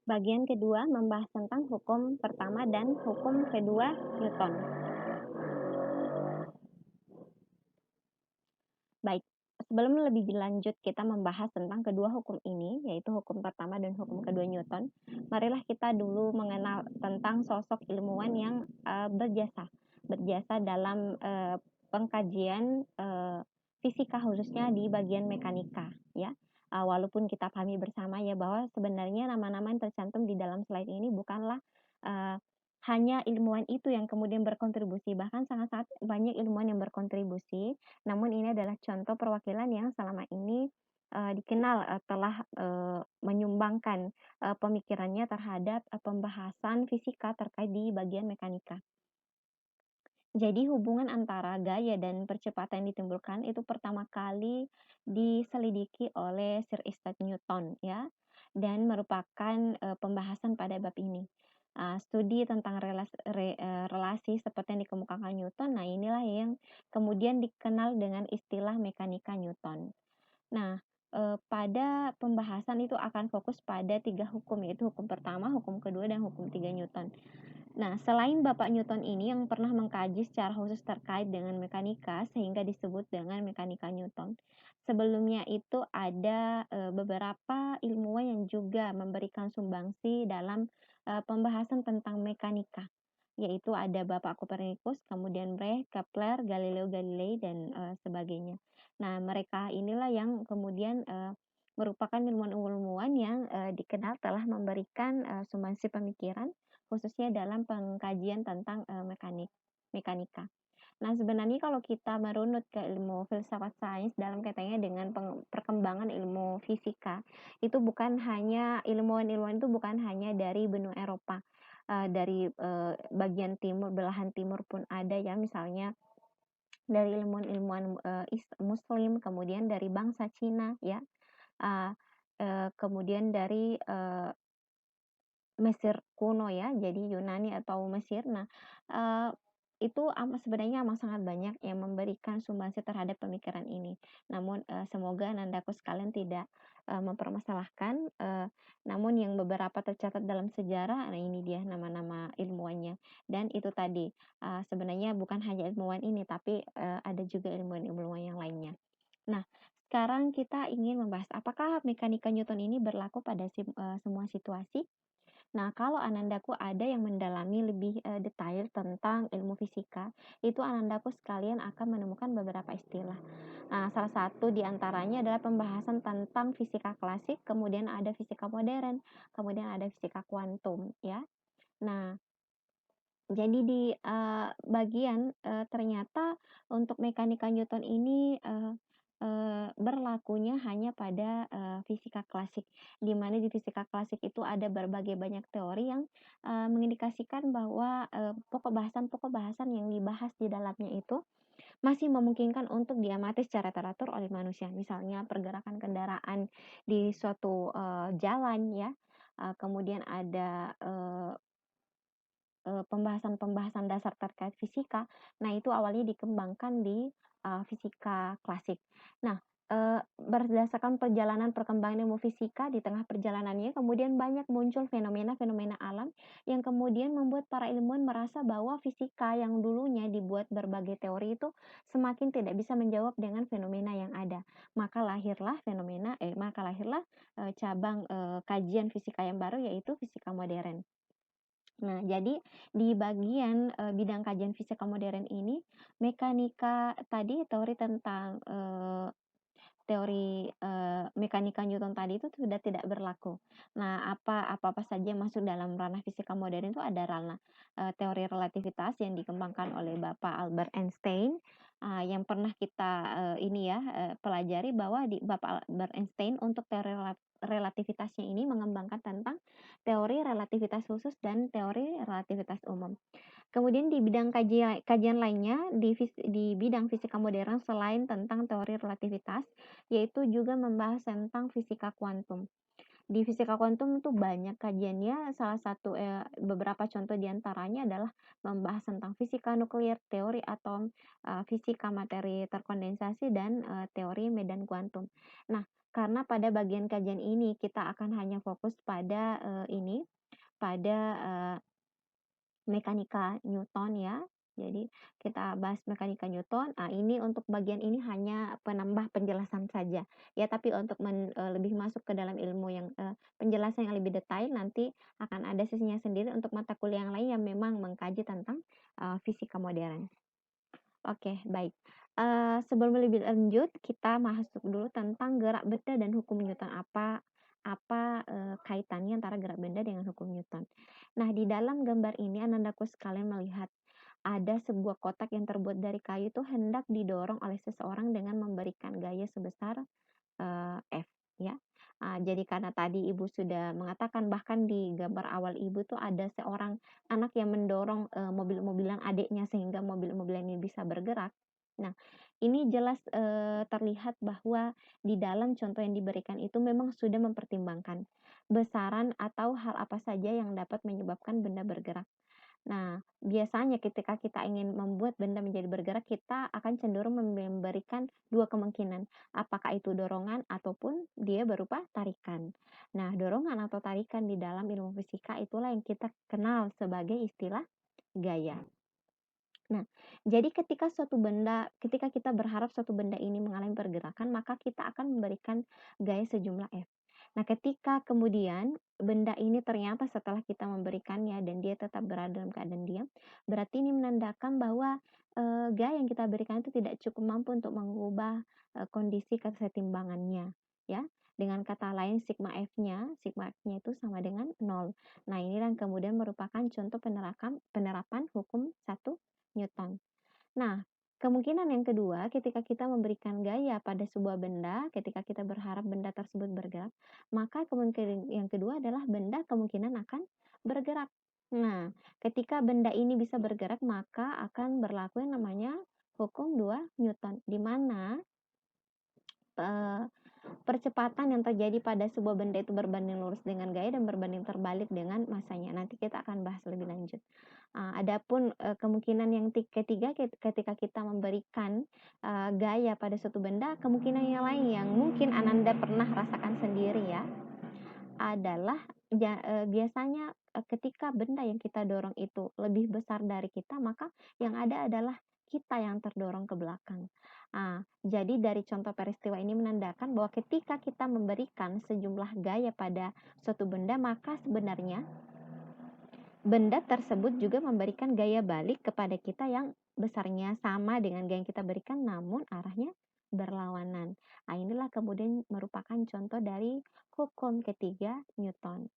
Bagian kedua membahas tentang hukum pertama dan hukum kedua Newton. Baik, sebelum lebih lanjut kita membahas tentang kedua hukum ini, yaitu hukum pertama dan hukum kedua Newton, marilah kita dulu mengenal tentang sosok ilmuwan yang berjasa dalam pengkajian fisika khususnya di bagian mekanika, ya. Walaupun kita pahami bersama ya bahwa sebenarnya nama-nama yang tercantum di dalam slide ini bukanlah uh, hanya ilmuwan itu yang kemudian berkontribusi, bahkan sangat-sangat banyak ilmuwan yang berkontribusi, namun ini adalah contoh perwakilan yang selama ini dikenal telah menyumbangkan pemikirannya terhadap pembahasan fisika terkait di bagian mekanika. Jadi hubungan antara gaya dan percepatan yang ditimbulkan itu pertama kali diselidiki oleh Sir Isaac Newton ya, dan merupakan pembahasan pada bab ini. Studi tentang relasi seperti yang dikemukakan Newton, nah inilah yang kemudian dikenal dengan istilah mekanika Newton. Nah, pada pembahasan itu akan fokus pada 3 hukum, yaitu hukum pertama, hukum kedua, dan hukum 3 Newton. Nah, selain Bapak Newton ini yang pernah mengkaji secara khusus terkait dengan mekanika sehingga disebut dengan mekanika Newton. Sebelumnya itu ada beberapa ilmuwan yang juga memberikan sumbangsi dalam pembahasan tentang mekanika, yaitu ada Bapak Copernicus, kemudian Brecht, Kepler, Galileo Galilei, dan sebagainya. Nah, mereka inilah yang kemudian merupakan ilmuwan-ilmuwan yang dikenal telah memberikan sumbangsi pemikiran khususnya dalam pengkajian tentang mekanika. Nah, sebenarnya kalau kita merunut ke ilmu filsafat sains dalam kaitannya dengan perkembangan ilmu fisika, itu bukan hanya ilmuwan-ilmuwan itu bukan hanya dari benua Eropa, dari bagian timur, belahan timur pun ada ya, misalnya dari ilmuwan-ilmuwan Muslim, kemudian dari bangsa Cina ya, kemudian dari Mesir kuno ya, jadi Yunani atau Mesir. Nah, eee, itu sebenarnya amat sangat banyak yang memberikan sumbangsi terhadap pemikiran ini. Namun, semoga Anandaku sekalian tidak mempermasalahkan, namun yang beberapa tercatat dalam sejarah, nah ini dia nama-nama ilmuwannya. Dan itu tadi, sebenarnya bukan hanya ilmuwan ini, tapi ada juga ilmuwan-ilmuwan yang lainnya. Nah, sekarang kita ingin membahas apakah mekanika Newton ini berlaku pada semua situasi? Nah, kalau Anandaku ada yang mendalami lebih detail tentang ilmu fisika, itu Anandaku sekalian akan menemukan beberapa istilah. Nah, salah satu di antaranya adalah pembahasan tentang fisika klasik, kemudian ada fisika modern, kemudian ada fisika kuantum, ya. Nah, jadi di bagian ternyata untuk mekanika Newton ini berlakunya hanya pada fisika klasik, di mana di fisika klasik itu ada berbagai banyak teori yang mengindikasikan bahwa pokok bahasan yang dibahas di dalamnya itu masih memungkinkan untuk diamati secara teratur oleh manusia. Misalnya pergerakan kendaraan di suatu jalan ya, kemudian ada pembahasan-pembahasan dasar terkait fisika. Nah, itu awalnya dikembangkan di fisika klasik. Nah, berdasarkan perjalanan perkembangan ilmu fisika di tengah perjalanannya, kemudian banyak muncul fenomena-fenomena alam yang kemudian membuat para ilmuwan merasa bahwa fisika yang dulunya dibuat berbagai teori itu semakin tidak bisa menjawab dengan fenomena yang ada. Maka lahirlah cabang kajian fisika yang baru, yaitu fisika modern. Nah, jadi di bagian bidang kajian fisika modern ini, mekanika tadi teori tentang teori mekanika Newton tadi itu sudah tidak berlaku. Nah, apa-apa saja yang masuk dalam ranah fisika modern itu ada ranah teori relativitas yang dikembangkan oleh Bapak Albert Einstein, yang pernah kita pelajari bahwa di Bapak Albert Einstein untuk teori relativitasnya ini mengembangkan tentang teori relativitas khusus dan teori relativitas umum. Kemudian di bidang kajian lainnya di bidang fisika modern selain tentang teori relativitas, yaitu juga membahas tentang fisika kuantum. Di fisika kuantum tuh banyak kajiannya, salah satu, beberapa contoh di antaranya adalah membahas tentang fisika nuklir, teori atom, fisika materi terkondensasi, dan, teori medan kuantum. Nah, karena pada bagian kajian ini kita akan hanya fokus pada, pada, mekanika Newton ya. Jadi kita bahas mekanika Newton, ini untuk bagian ini hanya penambah penjelasan saja. Ya, tapi untuk lebih masuk ke dalam ilmu yang, penjelasan yang lebih detail nanti akan ada sesinya sendiri untuk mata kuliah yang lain yang memang mengkaji tentang, fisika modern. Oke, baik. Sebelum lebih lanjut, kita masuk dulu tentang gerak benda dan hukum Newton. Kaitannya antara gerak benda dengan hukum Newton. Nah, di dalam gambar ini anandaku sekalian melihat ada sebuah kotak yang terbuat dari kayu itu hendak didorong oleh seseorang dengan memberikan gaya sebesar F ya. Jadi karena tadi Ibu sudah mengatakan bahkan di gambar awal Ibu tuh ada seorang anak yang mendorong, mobil-mobilan adiknya sehingga mobil-mobilan ini bisa bergerak. Nah, ini jelas, terlihat bahwa di dalam contoh yang diberikan itu memang sudah mempertimbangkan besaran atau hal apa saja yang dapat menyebabkan benda bergerak. Nah, biasanya ketika kita ingin membuat benda menjadi bergerak, kita akan cenderung memberikan dua kemungkinan, apakah itu dorongan ataupun dia berupa tarikan. Nah, dorongan atau tarikan di dalam ilmu fisika itulah yang kita kenal sebagai istilah gaya. Nah, jadi ketika kita berharap suatu benda ini mengalami pergerakan, maka kita akan memberikan gaya sejumlah F. Nah, ketika kemudian benda ini ternyata setelah kita memberikannya dan dia tetap berada dalam keadaan diam, berarti ini menandakan bahwa, gaya yang kita berikan itu tidak cukup mampu untuk mengubah, kondisi kesetimbangannya, ya. Dengan kata lain sigma F-nya itu sama dengan nol. Nah, ini yang kemudian merupakan contoh penerapan hukum satu Newton. Nah, kemungkinan yang kedua ketika kita memberikan gaya pada sebuah benda, ketika kita berharap benda tersebut bergerak, maka kemungkinan yang kedua adalah benda kemungkinan akan bergerak. Nah, ketika benda ini bisa bergerak, maka akan berlaku yang namanya hukum 2 Newton, di mana, eee, percepatan yang terjadi pada sebuah benda itu berbanding lurus dengan gaya dan berbanding terbalik dengan masanya. Nanti kita akan bahas lebih lanjut. Adapun, kemungkinan yang ketiga ketika kita memberikan, gaya pada suatu benda, kemungkinan yang lain yang mungkin Ananda pernah rasakan sendiri ya, adalah biasanya, ketika benda yang kita dorong itu lebih besar dari kita, maka yang ada adalah kita yang terdorong ke belakang. Jadi dari contoh peristiwa ini menandakan bahwa ketika kita memberikan sejumlah gaya pada suatu benda, maka sebenarnya benda tersebut juga memberikan gaya balik kepada kita yang besarnya sama dengan gaya yang kita berikan, namun arahnya berlawanan. Inilah kemudian merupakan contoh dari hukum ketiga Newton.